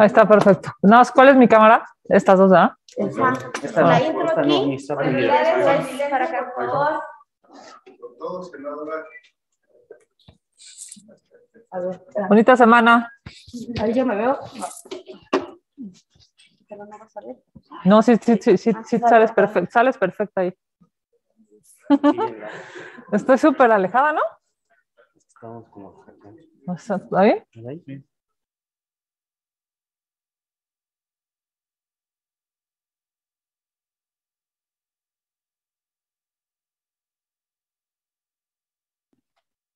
Ahí está, perfecto. No, ¿cuál es mi cámara? Estas dos, ¿ah? Esta la intro esta aquí. no, mi está Para acá, por favor. A ver, espera. Bonita semana. Ahí yo me veo. No, sí sales perfecto. Sales perfecta ahí. Estoy súper alejada, ¿no? Estamos como acá. ¿Está bien? ¿Ahí?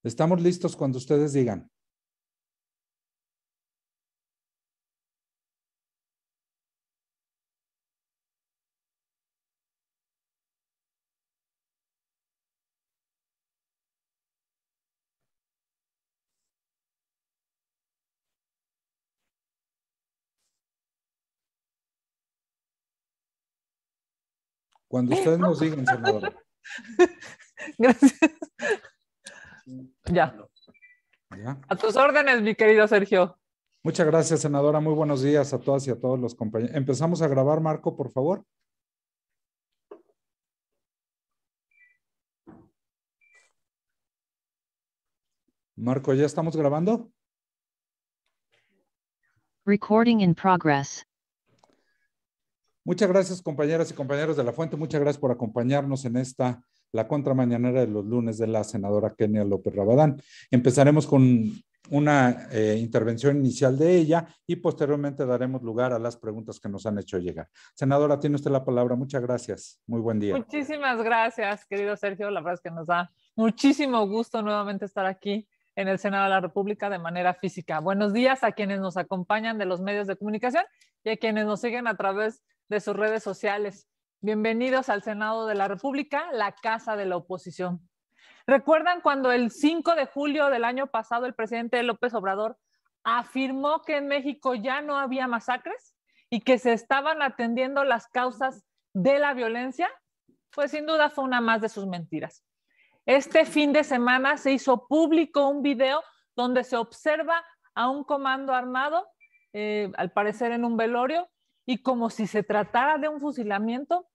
Estamos listos cuando ustedes digan. Cuando ustedes nos digan, senadora. Gracias. Ya. ¿Ya? A tus órdenes, mi querido Sergio. Muchas gracias, senadora. Muy buenos días a todas y a todos los compañeros. Empezamos a grabar, Marco, por favor. Marco, ¿ya estamos grabando? Recording in progress. Muchas gracias, compañeras y compañeros de La Fuente. Muchas gracias por acompañarnos en la contramañanera de los lunes de la senadora Kenia López Rabadán. Empezaremos con una intervención inicial de ella y posteriormente daremos lugar a las preguntas que nos han hecho llegar. Senadora, tiene usted la palabra. Muchas gracias. Muy buen día. Muchísimas gracias, querido Sergio. La verdad es que nos da muchísimo gusto nuevamente estar aquí en el Senado de la República de manera física. Buenos días a quienes nos acompañan de los medios de comunicación y a quienes nos siguen a través de sus redes sociales. Bienvenidos al Senado de la República, la casa de la oposición. ¿Recuerdan cuando el 5 de julio del año pasado el presidente López Obrador afirmó que en México ya no había masacres y que se estaban atendiendo las causas de la violencia? Pues sin duda fue una más de sus mentiras. Este fin de semana se hizo público un video donde se observa a un comando armado, al parecer en un velorio, y como si se tratara de un fusilamiento,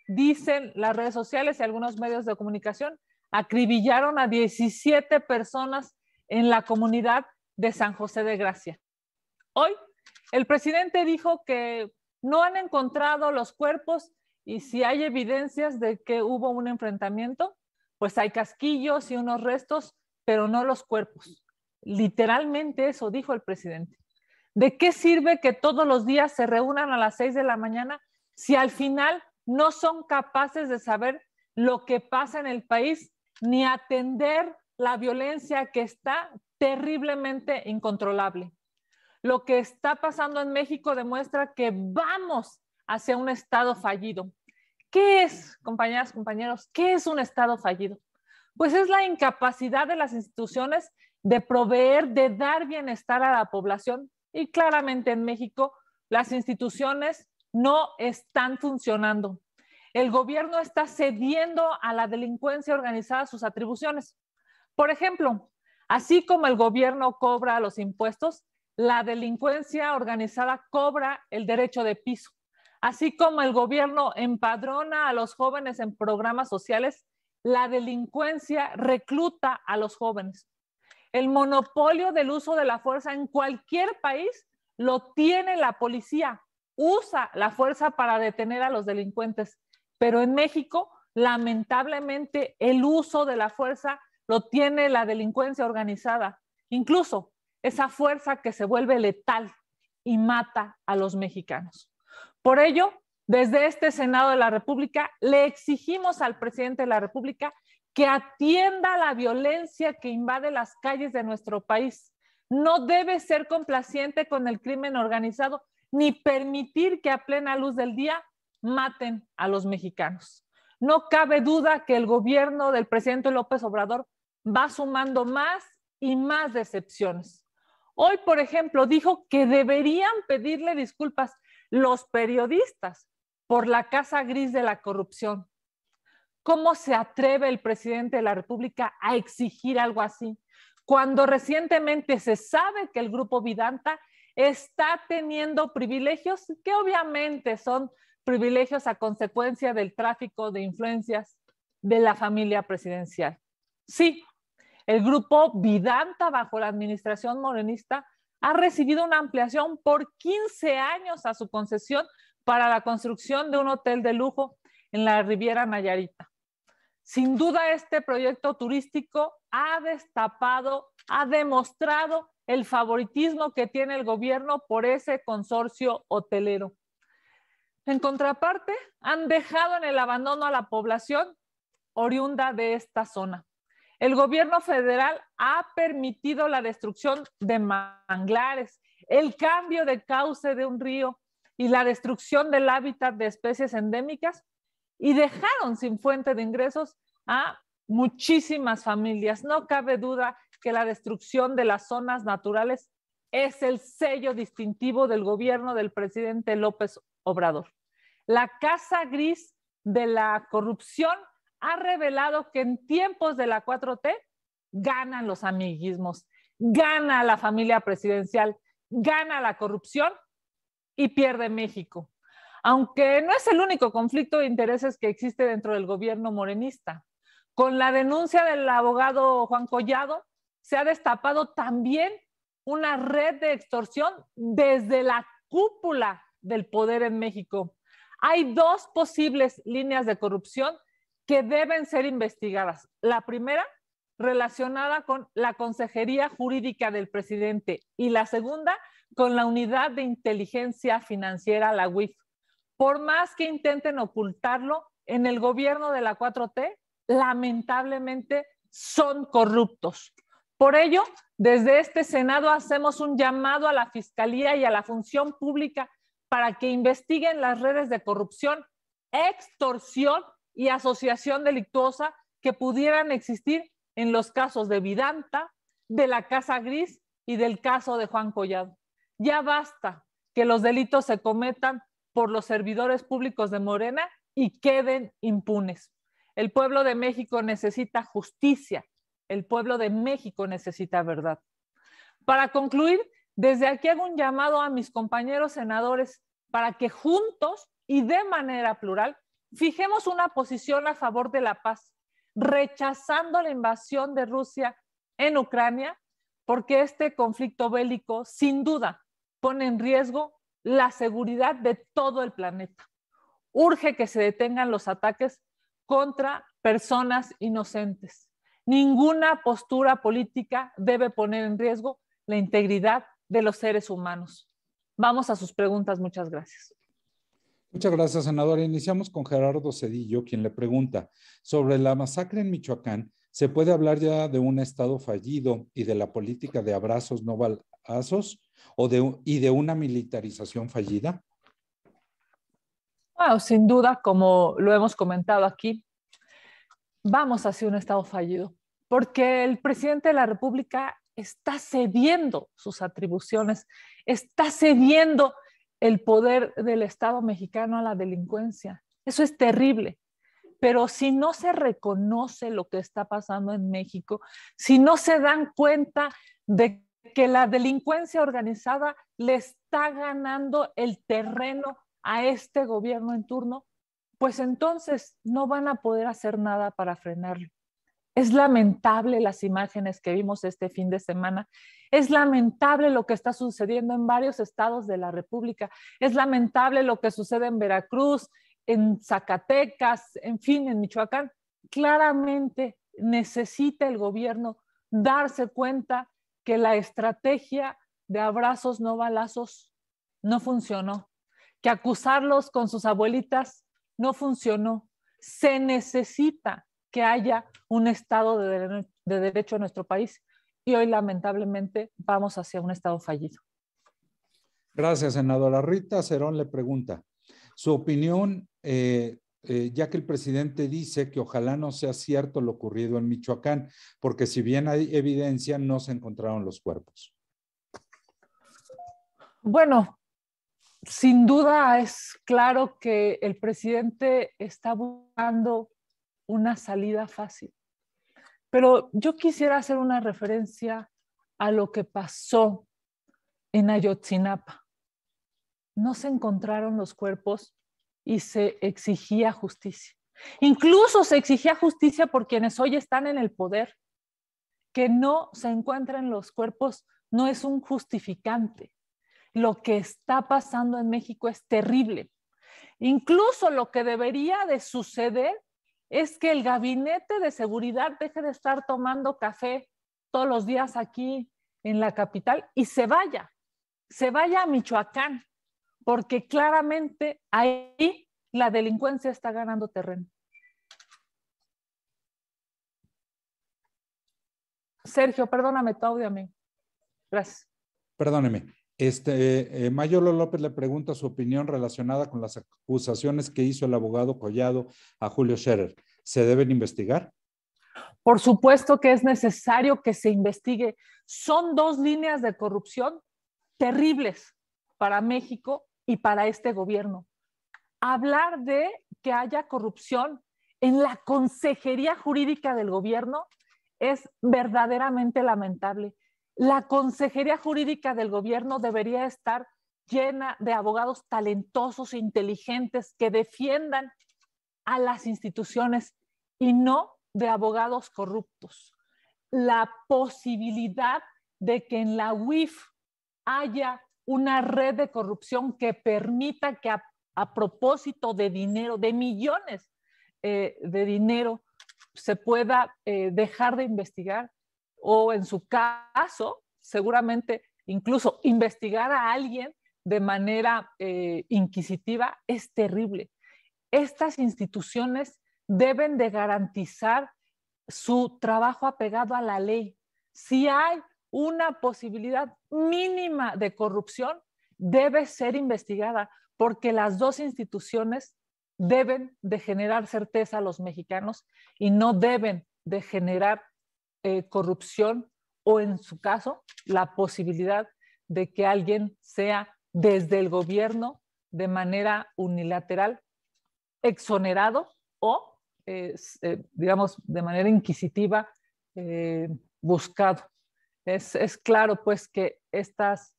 dicen las redes sociales y algunos medios de comunicación, acribillaron a 17 personas en la comunidad de San José de Gracia. Hoy, el presidente dijo que no han encontrado los cuerpos y si hay evidencias de que hubo un enfrentamiento, pues hay casquillos y unos restos, pero no los cuerpos. Literalmente eso dijo el presidente. ¿De qué sirve que todos los días se reúnan a las 6 de la mañana si al final no son capaces de saber lo que pasa en el país ni atender la violencia que está terriblemente incontrolable? Lo que está pasando en México demuestra que vamos hacia un Estado fallido. ¿Qué es, compañeras, compañeros? ¿Qué es un Estado fallido? Pues es la incapacidad de las instituciones de proveer, de dar bienestar a la población. Y claramente en México las instituciones no están funcionando. El gobierno está cediendo a la delincuencia organizada sus atribuciones. Por ejemplo, así como el gobierno cobra los impuestos, la delincuencia organizada cobra el derecho de piso. Así como el gobierno empadrona a los jóvenes en programas sociales, la delincuencia recluta a los jóvenes. El monopolio del uso de la fuerza en cualquier país lo tiene la policía. Usa la fuerza para detener a los delincuentes. Pero en México, lamentablemente, el uso de la fuerza lo tiene la delincuencia organizada. Incluso esa fuerza que se vuelve letal y mata a los mexicanos. Por ello, desde este Senado de la República, le exigimos al presidente de la República que atienda la violencia que invade las calles de nuestro país. No debe ser complaciente con el crimen organizado ni permitir que a plena luz del día maten a los mexicanos. No cabe duda que el gobierno del presidente López Obrador va sumando más y más decepciones. Hoy, por ejemplo, dijo que deberían pedirle disculpas los periodistas por la casa gris de la corrupción. ¿Cómo se atreve el presidente de la República a exigir algo así? Cuando recientemente se sabe que el Grupo Vidanta está teniendo privilegios que obviamente son privilegios a consecuencia del tráfico de influencias de la familia presidencial. Sí, el grupo Vidanta, bajo la administración morenista, ha recibido una ampliación por 15 años a su concesión para la construcción de un hotel de lujo en la Riviera Nayarita. Sin duda, este proyecto turístico ha destapado, ha demostrado el favoritismo que tiene el gobierno por ese consorcio hotelero. En contraparte, han dejado en el abandono a la población oriunda de esta zona. El gobierno federal ha permitido la destrucción de manglares, el cambio de cauce de un río y la destrucción del hábitat de especies endémicas, y dejaron sin fuente de ingresos a muchísimas familias. No cabe duda que la destrucción de las zonas naturales es el sello distintivo del gobierno del presidente López Obrador. La casa gris de la corrupción ha revelado que en tiempos de la 4T ganan los amiguismos, gana la familia presidencial, gana la corrupción y pierde México. Aunque no es el único conflicto de intereses que existe dentro del gobierno morenista. Con la denuncia del abogado Juan Collado, se ha destapado también una red de extorsión desde la cúpula del poder en México. Hay dos posibles líneas de corrupción que deben ser investigadas. La primera, relacionada con la Consejería Jurídica del presidente, y la segunda, con la Unidad de Inteligencia Financiera, la UIF. Por más que intenten ocultarlo, en el gobierno de la 4T, lamentablemente son corruptos. Por ello, desde este Senado hacemos un llamado a la Fiscalía y a la Función Pública para que investiguen las redes de corrupción, extorsión y asociación delictuosa que pudieran existir en los casos de Vidanta, de la Casa Gris y del caso de Juan Collado. Ya basta que los delitos se cometan por los servidores públicos de Morena y queden impunes. El pueblo de México necesita justicia. El pueblo de México necesita verdad. Para concluir, desde aquí hago un llamado a mis compañeros senadores para que juntos y de manera plural fijemos una posición a favor de la paz, rechazando la invasión de Rusia en Ucrania, porque este conflicto bélico sin duda pone en riesgo la seguridad de todo el planeta. Urge que se detengan los ataques contra personas inocentes. Ninguna postura política debe poner en riesgo la integridad de los seres humanos. Vamos a sus preguntas. Muchas gracias. Muchas gracias, senadora. Iniciamos con Gerardo Cedillo, quien le pregunta sobre la masacre en Michoacán. ¿Se puede hablar ya de un Estado fallido y de la política de abrazos no balazos y de una militarización fallida? Bueno, sin duda, como lo hemos comentado aquí, vamos hacia un Estado fallido, porque el presidente de la República está cediendo sus atribuciones, está cediendo el poder del Estado mexicano a la delincuencia. Eso es terrible. Pero si no se reconoce lo que está pasando en México, si no se dan cuenta de que la delincuencia organizada le está ganando el terreno a este gobierno en turno, pues entonces no van a poder hacer nada para frenarlo. Es lamentable las imágenes que vimos este fin de semana. Es lamentable lo que está sucediendo en varios estados de la República. Es lamentable lo que sucede en Veracruz, en Zacatecas, en fin, en Michoacán. Claramente necesita el gobierno darse cuenta que la estrategia de abrazos no balazos no funcionó, que acusarlos con sus abuelitas no funcionó. Se necesita que haya un Estado de derecho en nuestro país y hoy lamentablemente vamos hacia un Estado fallido. Gracias, senadora. Rita Cerón le pregunta su opinión, ya que el presidente dice que ojalá no sea cierto lo ocurrido en Michoacán, porque si bien hay evidencia, no se encontraron los cuerpos. Bueno, sin duda es claro que el presidente está buscando una salida fácil. Pero yo quisiera hacer una referencia a lo que pasó en Ayotzinapa. No se encontraron los cuerpos y se exigía justicia. Incluso se exigía justicia por quienes hoy están en el poder. Que no se encuentren los cuerpos no es un justificante. Lo que está pasando en México es terrible. Incluso lo que debería de suceder es que el gabinete de seguridad deje de estar tomando café todos los días aquí en la capital y se vaya a Michoacán, porque claramente ahí la delincuencia está ganando terreno. Sergio, perdóname tu audio, amigo. Gracias. Perdóneme. Mayolo López le pregunta su opinión relacionada con las acusaciones que hizo el abogado Collado a Julio Scherer. ¿Se deben investigar? Por supuesto que es necesario que se investigue. Son dos líneas de corrupción terribles para México y para este gobierno. Hablar de que haya corrupción en la consejería jurídica del gobierno es verdaderamente lamentable. La consejería jurídica del gobierno debería estar llena de abogados talentosos e inteligentes que defiendan a las instituciones y no de abogados corruptos. La posibilidad de que en la UIF haya una red de corrupción que permita que a propósito de dinero, de millones de dinero, se pueda dejar de investigar o en su caso, seguramente incluso investigar a alguien de manera inquisitiva es terrible. Estas instituciones deben de garantizar su trabajo apegado a la ley. Si hay una posibilidad mínima de corrupción, debe ser investigada, porque las dos instituciones deben de generar certeza a los mexicanos y no deben de generar corrupción o, en su caso, la posibilidad de que alguien sea desde el gobierno de manera unilateral exonerado o, digamos, de manera inquisitiva buscado. Es claro, pues, que estas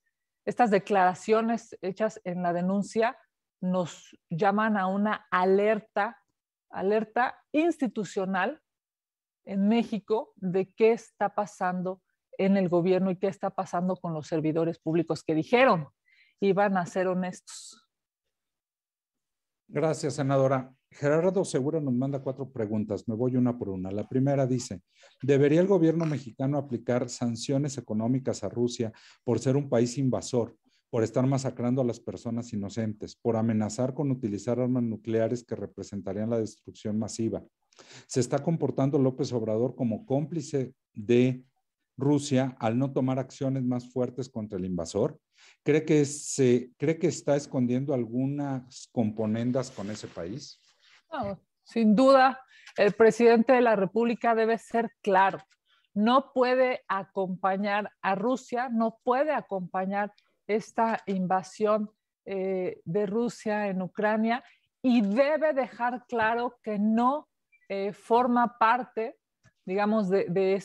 declaraciones hechas en la denuncia nos llaman a una alerta institucional en México de qué está pasando en el gobierno y qué está pasando con los servidores públicos que dijeron iban a ser honestos. Gracias, senadora. Gerardo Segura nos manda 4 preguntas. Me voy una por una. La primera dice, ¿debería el gobierno mexicano aplicar sanciones económicas a Rusia por ser un país invasor, por estar masacrando a las personas inocentes, por amenazar con utilizar armas nucleares que representarían la destrucción masiva? ¿Se está comportando López Obrador como cómplice de Rusia al no tomar acciones más fuertes contra el invasor? ¿Cree que está escondiendo algunas componendas con ese país? No, sin duda, el presidente de la República debe ser claro. No puede acompañar a Rusia, no puede acompañar esta invasión de Rusia en Ucrania y debe dejar claro que no forma parte, digamos, de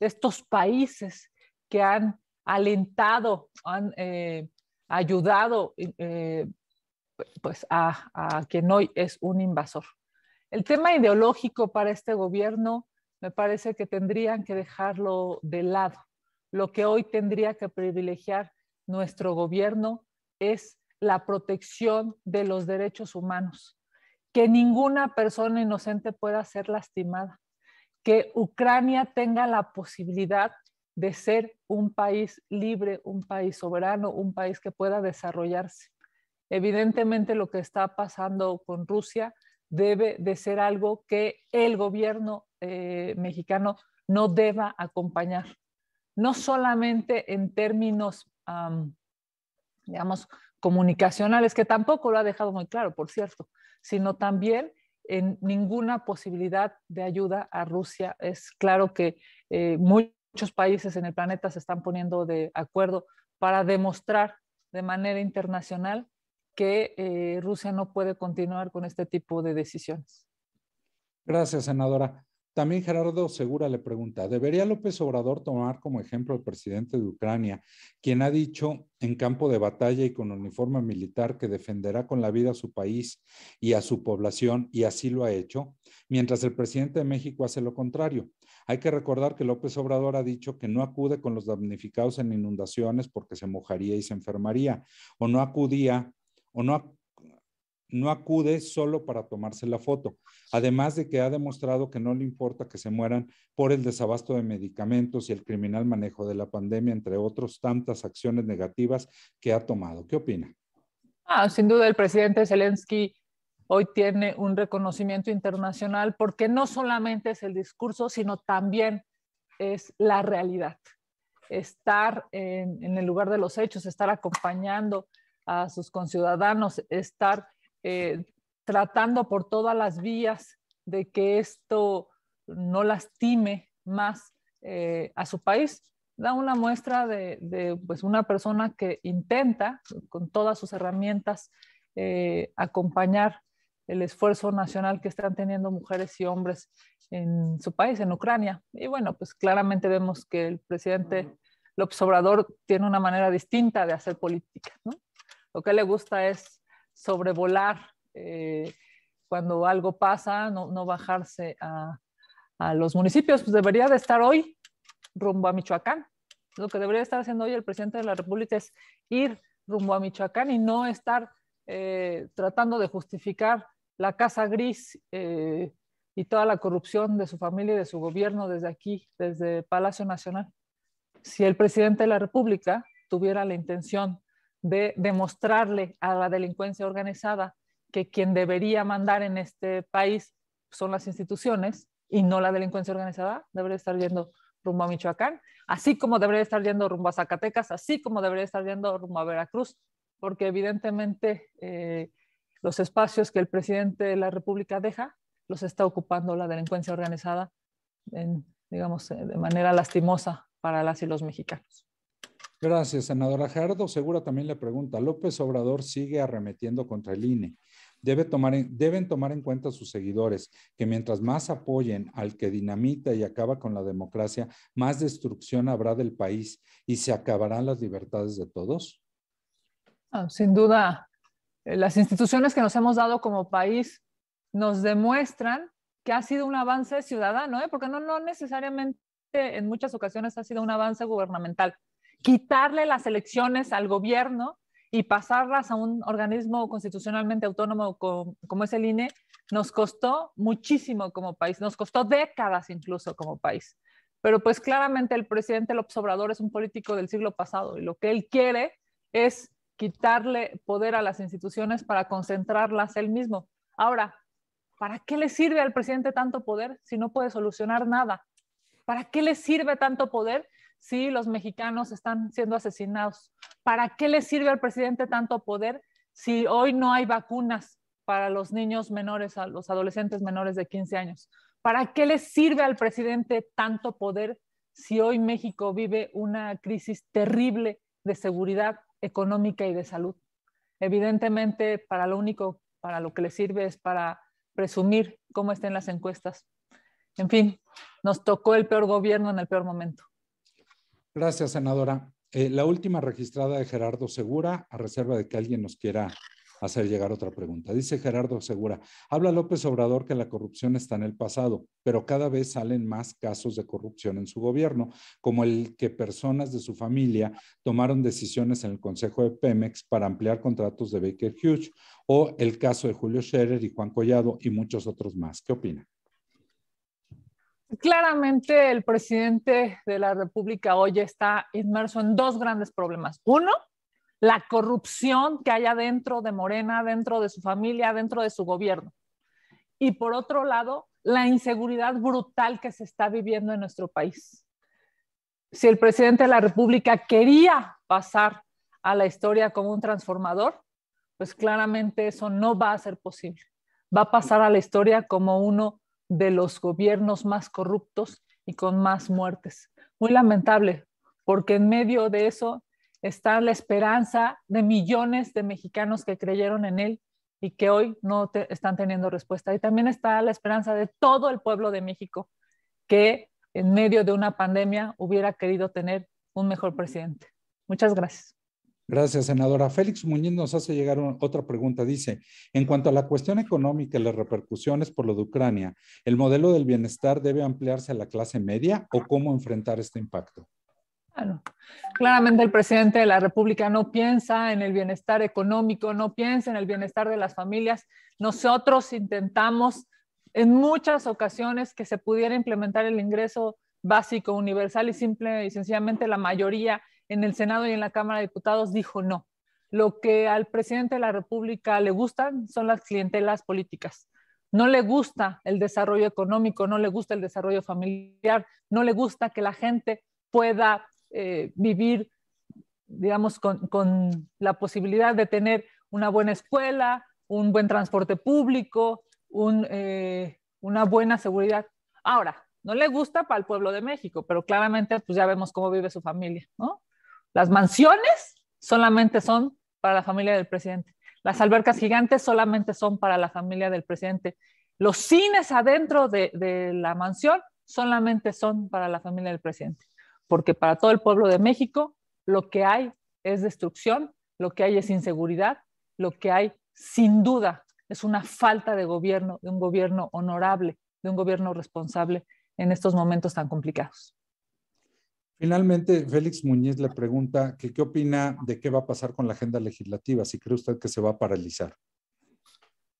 estos países que han alentado, han ayudado pues a quien hoy es un invasor. El tema ideológico para este gobierno me parece que tendrían que dejarlo de lado. Lo que hoy tendría que privilegiar nuestro gobierno es la protección de los derechos humanos, que ninguna persona inocente pueda ser lastimada, que Ucrania tenga la posibilidad de ser un país libre, un país soberano, un país que pueda desarrollarse. Evidentemente lo que está pasando con Rusia debe de ser algo que el gobierno mexicano no deba acompañar, no solamente en términos, digamos, comunicacionales, que tampoco lo ha dejado muy claro, por cierto, sino también en ninguna posibilidad de ayuda a Rusia. Es claro que muchos países en el planeta se están poniendo de acuerdo para demostrar de manera internacional que Rusia no puede continuar con este tipo de decisiones. Gracias, senadora. También Gerardo Segura le pregunta, ¿debería López Obrador tomar como ejemplo al presidente de Ucrania, quien ha dicho en campo de batalla y con uniforme militar que defenderá con la vida a su país y a su población, y así lo ha hecho, mientras el presidente de México hace lo contrario? Hay que recordar que López Obrador ha dicho que no acude con los damnificados en inundaciones porque se mojaría y se enfermaría, o no acudía, o no acude solo para tomarse la foto, además de que ha demostrado que no le importa que se mueran por el desabasto de medicamentos y el criminal manejo de la pandemia, entre otras tantas acciones negativas que ha tomado. ¿Qué opina? Sin duda el presidente Zelensky hoy tiene un reconocimiento internacional porque no solamente es el discurso, sino también es la realidad. Estar en el lugar de los hechos, estar acompañando a sus conciudadanos, estar tratando por todas las vías de que esto no lastime más a su país, da una muestra de pues una persona que intenta con todas sus herramientas acompañar el esfuerzo nacional que están teniendo mujeres y hombres en su país, en Ucrania. Y bueno, pues claramente vemos que el presidente López Obrador tiene una manera distinta de hacer política, ¿no? Lo que le gusta es sobrevolar cuando algo pasa, no bajarse a los municipios. Pues debería de estar hoy rumbo a Michoacán. Lo que debería estar haciendo hoy el presidente de la República es ir rumbo a Michoacán y no estar tratando de justificar la casa gris y toda la corrupción de su familia y de su gobierno desde aquí, desde Palacio Nacional. Si el presidente de la República tuviera la intención de demostrarle a la delincuencia organizada que quien debería mandar en este país son las instituciones y no la delincuencia organizada, debería estar yendo rumbo a Michoacán, así como debería estar yendo rumbo a Zacatecas, así como debería estar yendo rumbo a Veracruz, porque evidentemente los espacios que el presidente de la República deja los está ocupando la delincuencia organizada digamos, de manera lastimosa para las y los mexicanos. Gracias, senadora. Gerardo Segura también le pregunta, López Obrador sigue arremetiendo contra el INE. Deben tomar en cuenta sus seguidores que mientras más apoyen al que dinamita y acaba con la democracia, más destrucción habrá del país y se acabarán las libertades de todos. Sin duda, las instituciones que nos hemos dado como país nos demuestran que ha sido un avance ciudadano, porque no necesariamente en muchas ocasiones ha sido un avance gubernamental. Quitarle las elecciones al gobierno y pasarlas a un organismo constitucionalmente autónomo como es el INE, nos costó muchísimo como país, nos costó décadas incluso como país. Pero pues claramente el presidente López Obrador es un político del siglo pasado y lo que él quiere es quitarle poder a las instituciones para concentrarlas él mismo. Ahora, ¿para qué le sirve al presidente tanto poder si no puede solucionar nada? ¿Para qué le sirve tanto poder si los mexicanos están siendo asesinados? ¿Para qué le sirve al presidente tanto poder si hoy no hay vacunas para los niños menores, a los adolescentes menores de 15 años? ¿Para qué le sirve al presidente tanto poder si hoy México vive una crisis terrible de seguridad económica y de salud? Evidentemente, para lo que le sirve es para presumir cómo estén las encuestas. En fin, nos tocó el peor gobierno en el peor momento. Gracias, senadora. La última registrada de Gerardo Segura, a reserva de que alguien nos quiera hacer llegar otra pregunta. Dice Gerardo Segura, habla López Obrador que la corrupción está en el pasado, pero cada vez salen más casos de corrupción en su gobierno, como el que personas de su familia tomaron decisiones en el Consejo de Pemex para ampliar contratos de Baker Hughes, o el caso de Julio Scherer y Juan Collado y muchos otros más. ¿Qué opina? Claramente el presidente de la República hoy está inmerso en dos grandes problemas. Uno, la corrupción que hay adentro de Morena, dentro de su familia, dentro de su gobierno. Y por otro lado, la inseguridad brutal que se está viviendo en nuestro país. Si el presidente de la República quería pasar a la historia como un transformador, pues claramente eso no va a ser posible. Va a pasar a la historia como uno de los gobiernos más corruptos y con más muertes. Muy lamentable, porque en medio de eso está la esperanza de millones de mexicanos que creyeron en él y que hoy no están teniendo respuesta. Y también está la esperanza de todo el pueblo de México que en medio de una pandemia hubiera querido tener un mejor presidente. Muchas gracias. Gracias, senadora. Félix Muñiz nos hace llegar otra pregunta. Dice, en cuanto a la cuestión económica y las repercusiones por lo de Ucrania, ¿el modelo del bienestar debe ampliarse a la clase media o cómo enfrentar este impacto? Bueno, claramente el presidente de la República no piensa en el bienestar económico, no piensa en el bienestar de las familias. Nosotros intentamos en muchas ocasiones que se pudiera implementar el ingreso básico universal y simple y sencillamente la mayoría en el Senado y en la Cámara de Diputados dijo no. Lo que al presidente de la República le gustan son las clientelas políticas. No le gusta el desarrollo económico, no le gusta el desarrollo familiar, no le gusta que la gente pueda vivir, digamos, con la posibilidad de tener una buena escuela, un buen transporte público, una buena seguridad. Ahora, no le gusta para el pueblo de México, pero claramente pues ya vemos cómo vive su familia, ¿no? Las mansiones solamente son para la familia del presidente. Las albercas gigantes solamente son para la familia del presidente. Los cines adentro de la mansión solamente son para la familia del presidente. Porque para todo el pueblo de México lo que hay es destrucción, lo que hay es inseguridad, lo que hay sin duda es una falta de gobierno, de un gobierno honorable, de un gobierno responsable en estos momentos tan complicados. Finalmente, Félix Muñiz le pregunta que qué opina de qué va a pasar con la agenda legislativa, si cree usted que se va a paralizar.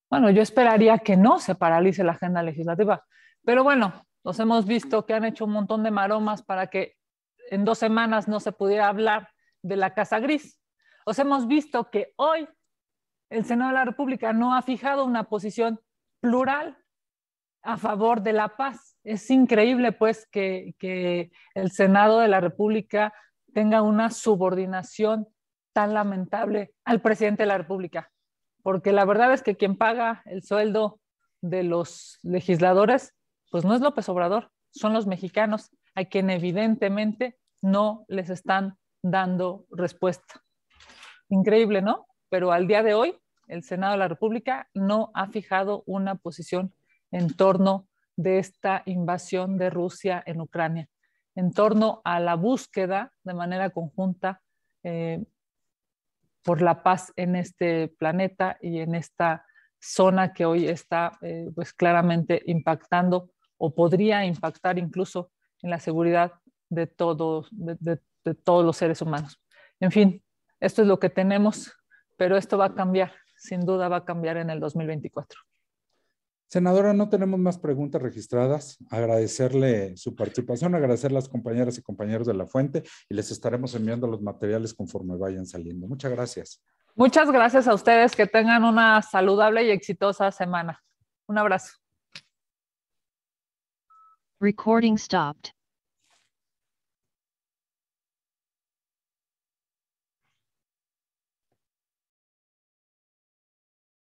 Bueno, yo esperaría que no se paralice la agenda legislativa, pero bueno, los hemos visto que han hecho un montón de maromas para que en 2 semanas no se pudiera hablar de la Casa Gris. Os hemos visto que hoy el Senado de la República no ha fijado una posición plural a favor de la paz. Es increíble, pues, que el Senado de la República tenga una subordinación tan lamentable al presidente de la República, porque la verdad es que quien paga el sueldo de los legisladores, pues no es López Obrador, son los mexicanos, a quien evidentemente no les están dando respuesta. Increíble, ¿no? Pero al día de hoy, el Senado de la República no ha fijado una posición en torno de esta invasión de Rusia en Ucrania, en torno a la búsqueda de manera conjunta por la paz en este planeta y en esta zona que hoy está pues claramente impactando o podría impactar incluso en la seguridad de todos los seres humanos. En fin, esto es lo que tenemos, pero esto va a cambiar, sin duda va a cambiar en el 2024. Senadora, no tenemos más preguntas registradas. Agradecerle su participación, agradecer a las compañeras y compañeros de La Fuente y les estaremos enviando los materiales conforme vayan saliendo. Muchas gracias. Muchas gracias a ustedes. Que tengan una saludable y exitosa semana. Un abrazo. Recording stopped.